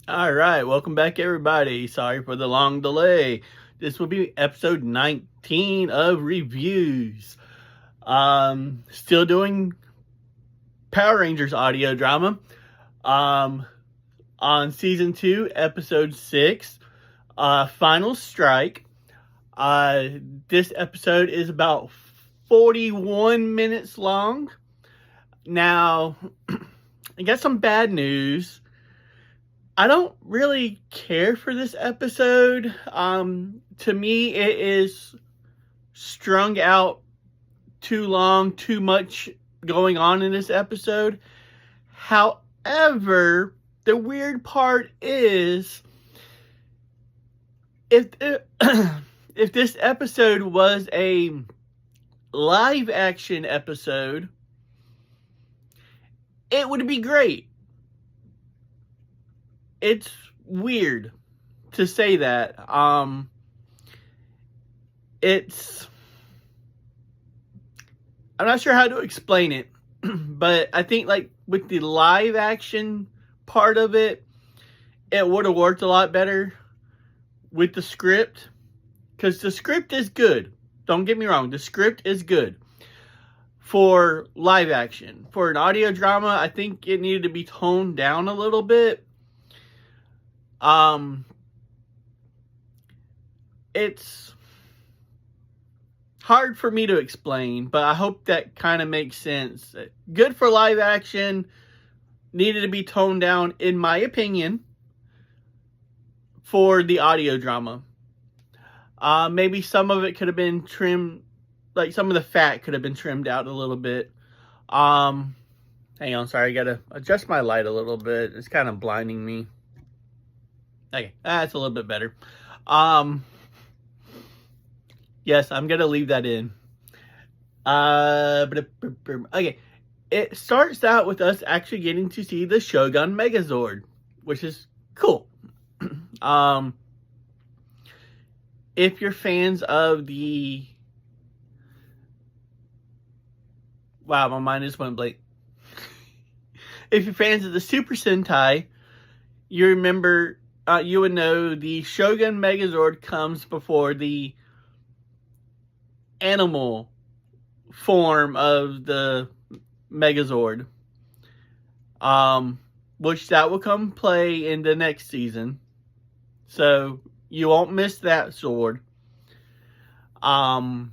All right, welcome back, everybody. Sorry for the long delay. This will be episode 19 of reviews. Still doing Power Rangers audio drama. Um, on season 2, episode 6, Final Strike. This episode is about 41 minutes long. Now, I got some bad news. I don't really care for this episode. To me, it is strung out too long, too much going on in this episode. However, the weird part is if if this episode was a live action episode, it would be great. It's weird to say that. It's I'm not sure how to explain it, but I think like with the live action part of it, it would have worked a lot better with the script, because the script is good. Don't get me wrong, the script is good for live action. For an audio drama, I think it needed to be toned down a little bit. It's hard for me to explain, but I hope that kind of makes sense. Good for live action, needed to be toned down, in my opinion, for the audio drama. Maybe some of it could have been trimmed, like some of the fat could have been trimmed out a little bit. Hang on, sorry, I gotta adjust my light a little bit. It's kind of blinding me. Okay, that's a little bit better. Yes, I'm gonna leave that in. Okay, it starts out with us actually getting to see the Shogun Megazord, which is cool. If you're fans of the... Wow, my mind just went blank. If you're fans of the Super Sentai, you remember, you would know the Shogun Megazord comes before the animal form of the Megazord. Which that will come play in the next season. So you won't miss that sword. So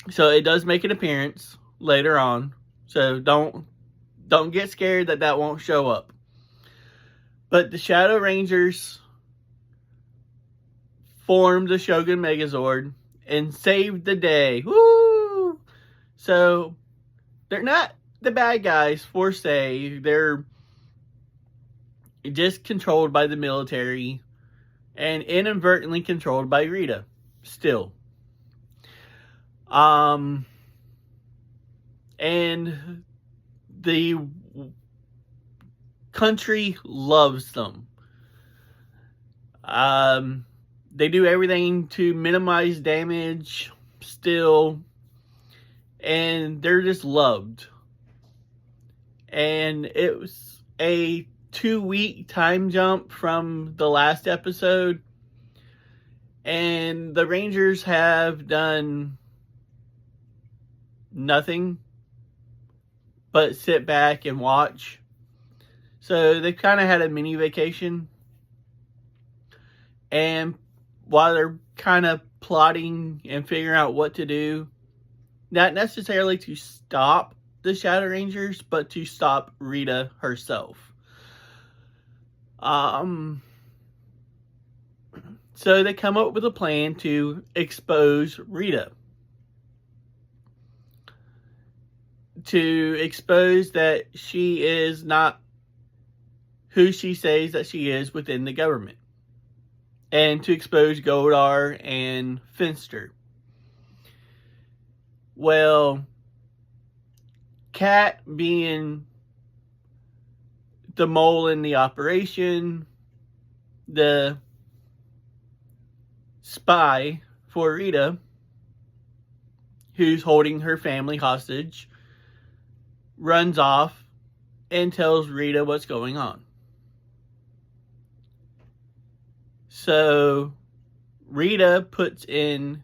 it does make an appearance later on. So don't get scared that won't show up. But the Shadow Rangers formed the Shogun Megazord and saved the day. Woo! So they're not the bad guys for say. They're just controlled by the military and inadvertently controlled by Rita still. And the country loves them. They do everything to minimize damage still, and they're just loved. And it was a 2-week time jump from the last episode, and the Rangers have done nothing but sit back and watch. So they've kind of had a mini vacation, and while they're kind of plotting and figuring out what to do, not necessarily to stop the Shadow Rangers, but to stop Rita herself. So they come up with a plan to expose Rita. To expose that she is not who she says that she is within the government. And to expose Goldar and Finster. Well, Kat, being the mole in the operation, the spy for Rita, who's holding her family hostage, runs off and tells Rita what's going on. So Rita puts in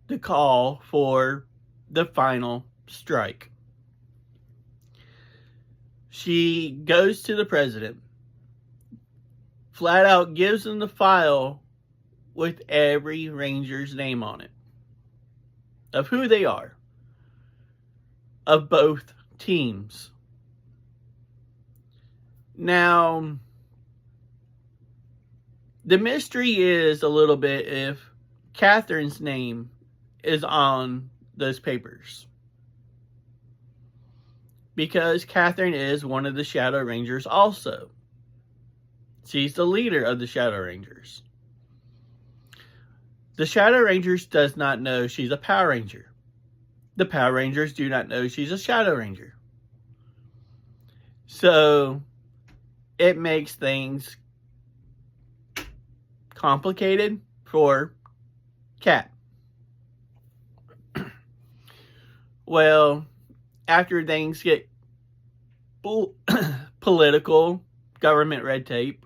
the call for the final strike. She goes to the president, flat out gives him the file with every Ranger's name on it, of who they are, of both teams. Now, the mystery is a little bit if Catherine's name is on those papers, because Catherine is one of the Shadow Rangers also. She's the leader of the Shadow Rangers. The Shadow Rangers does not know she's a Power Ranger. The Power Rangers do not know she's a Shadow Ranger. So it makes things complicated for Cat. Well, after things get political, government red tape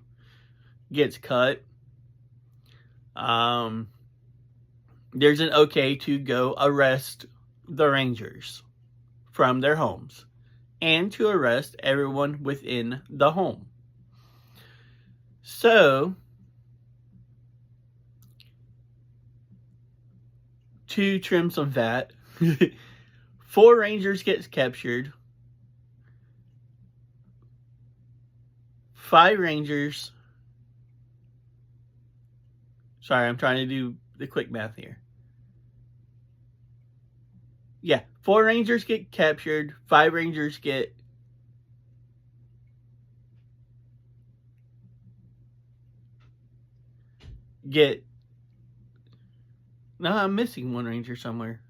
gets cut, there's an okay to go arrest the Rangers from their homes and to arrest everyone within the home. So, to trim some fat, 4 Rangers gets captured. 5 Rangers. Sorry, I'm trying to do the quick math here. Yeah, 4 Rangers get captured. 5 Rangers get No, I'm missing 1 Ranger somewhere.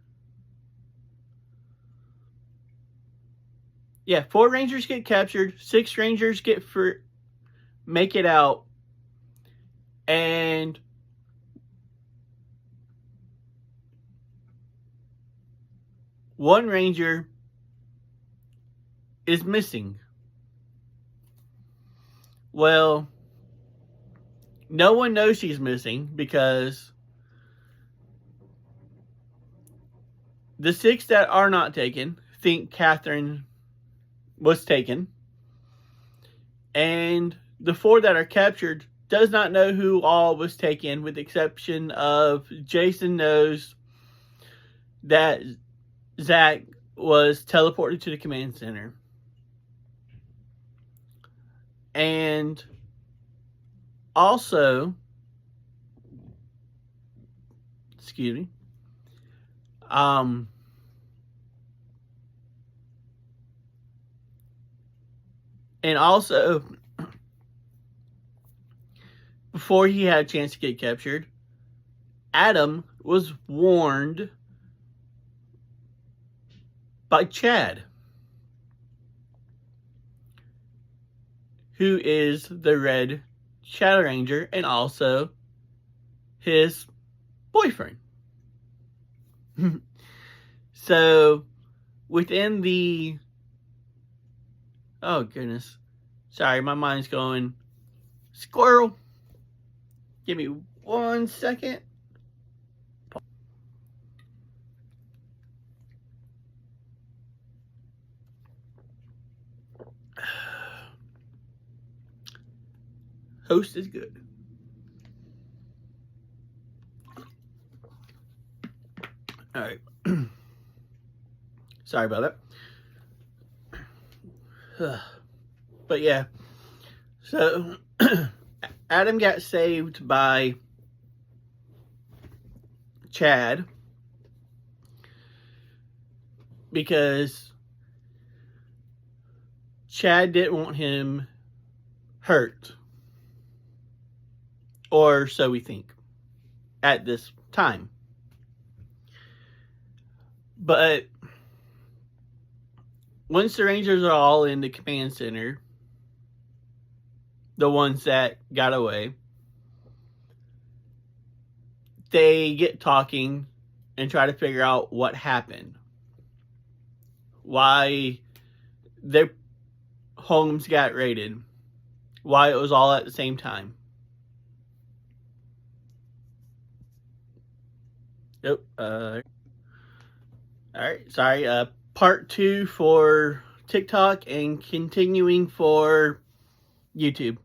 Yeah, 4 Rangers get captured. 6 Rangers make it out. And one Ranger is missing. Well, no one knows she's missing because the 6 that are not taken think Catherine was taken. And the 4 that are captured does not know who all was taken, with the exception of Jason knows that Zach was teleported to the command center. And also, excuse me, and also, before he had a chance to get captured, Adam was warned by Chad, who is the Red Shadow Ranger and also his boyfriend. So, within the... Oh, goodness. Sorry, my mind's going... Squirrel! Give me 1 second. Host is good. All right. Sorry about that. But yeah. So, Adam got saved by Chad because Chad didn't want him hurt. Or so we think at this time. But once the Rangers are all in the command center, the ones that got away, they get talking and try to figure out what happened. Why their homes got raided. Why it was all at the same time. Yep. All right. Sorry. Part 2 for TikTok and continuing for YouTube.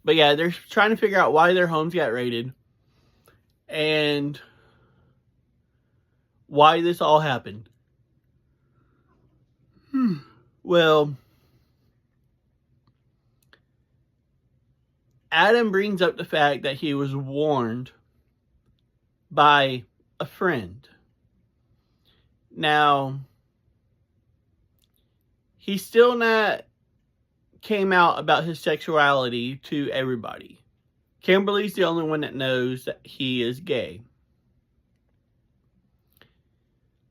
But yeah, they're trying to figure out why their homes got raided and why this all happened. Well, Adam brings up the fact that he was warned by a friend. Now, he still not came out about his sexuality to everybody. Kimberly's the only one that knows that he is gay.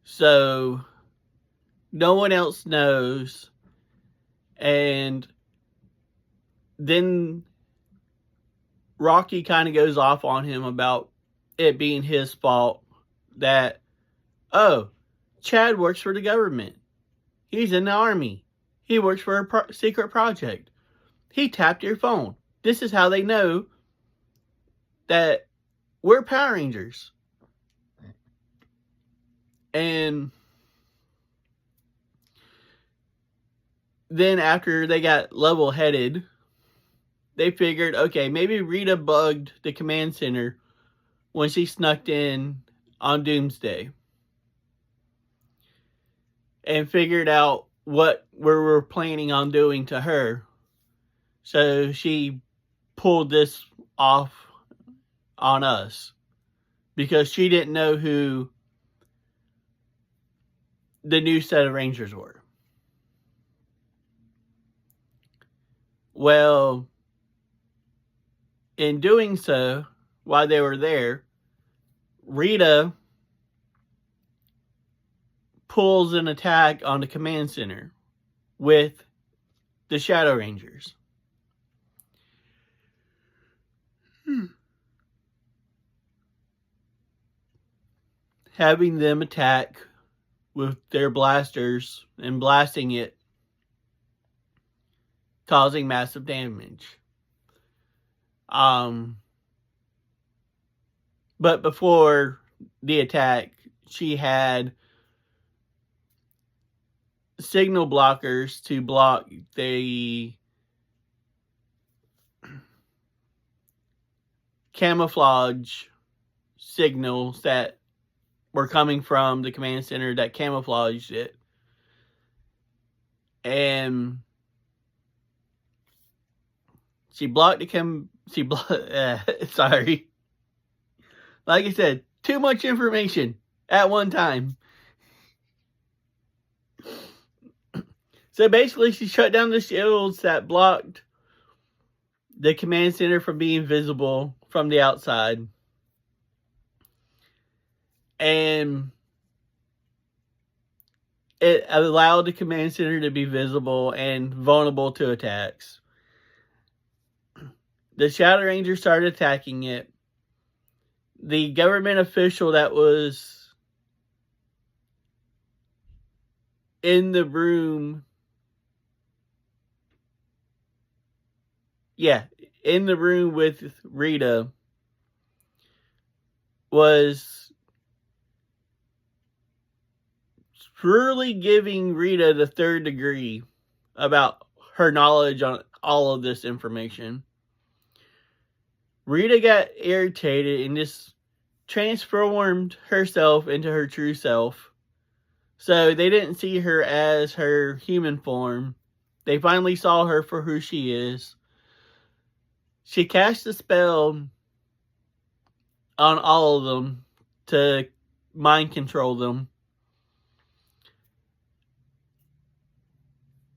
So, no one else knows. And then Rocky kind of goes off on him about it being his fault that, oh, Chad works for the government. He's in the army. He works for a secret project. He tapped your phone. This is how they know that we're Power Rangers. And then after they got level-headed, they figured, okay, maybe Rita bugged the command center when she snuck in on Doomsday. And figured out what we were planning on doing to her. So she pulled this off on us. Because she didn't know who the new set of Rangers were. Well, in doing so, while they were there, Rita pulls an attack on the command center with the Shadow Rangers. Having them attack with their blasters and blasting it, causing massive damage. But before the attack, she had signal blockers to block the camouflage signals that were coming from the command center that camouflaged it. And she blocked the sorry. Like I said, too much information at one time. So basically, she shut down the shields that blocked the command center from being visible from the outside. And it allowed the command center to be visible and vulnerable to attacks. The Shadow Rangers started attacking it. The government official that was in the room, in the room with Rita, was truly giving Rita the third degree about her knowledge on all of this information. Rita got irritated and just transformed herself into her true self. So they didn't see her as her human form. They finally saw her for who she is. She cast a spell on all of them to mind control them.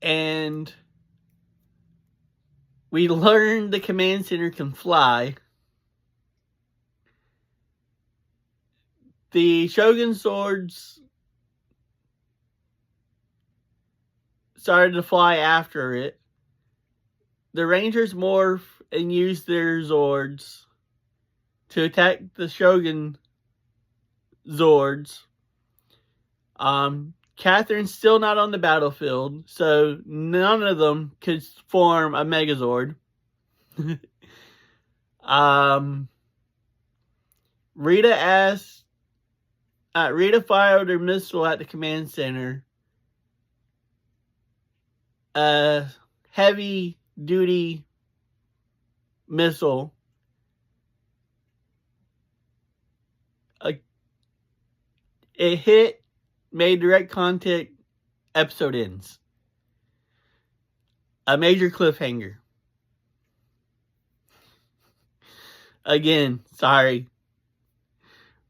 And we learned the command center can fly. The Shogun swords started to fly after it. The Rangers morph and use their Zords to attack the Shogun Zords. Catherine's still not on the battlefield, so none of them could form a Megazord. Rita fired her missile at the command center. A heavy-duty missile. It hit, made direct contact, episode ends. A major cliffhanger. Again, sorry.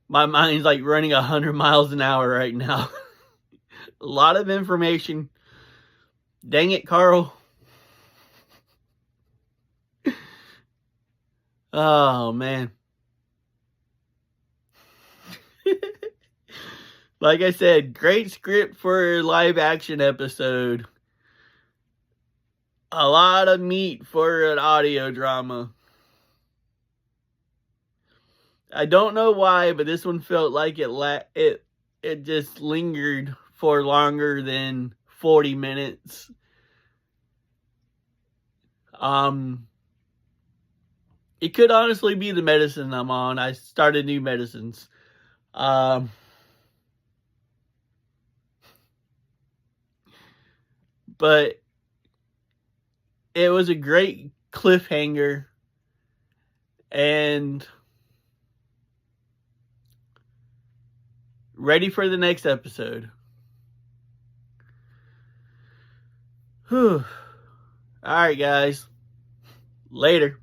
My mind's like running 100 miles an hour right now. A lot of information. Dang it, Carl. Oh, man. Like I said, great script for a live action episode. A lot of meat for an audio drama. I don't know why, but this one felt like it just lingered for longer than 40 minutes. It could honestly be the medicine I'm on. I started new medicines. But it was a great cliffhanger, and ready for the next episode. Whew. All right, guys. Later.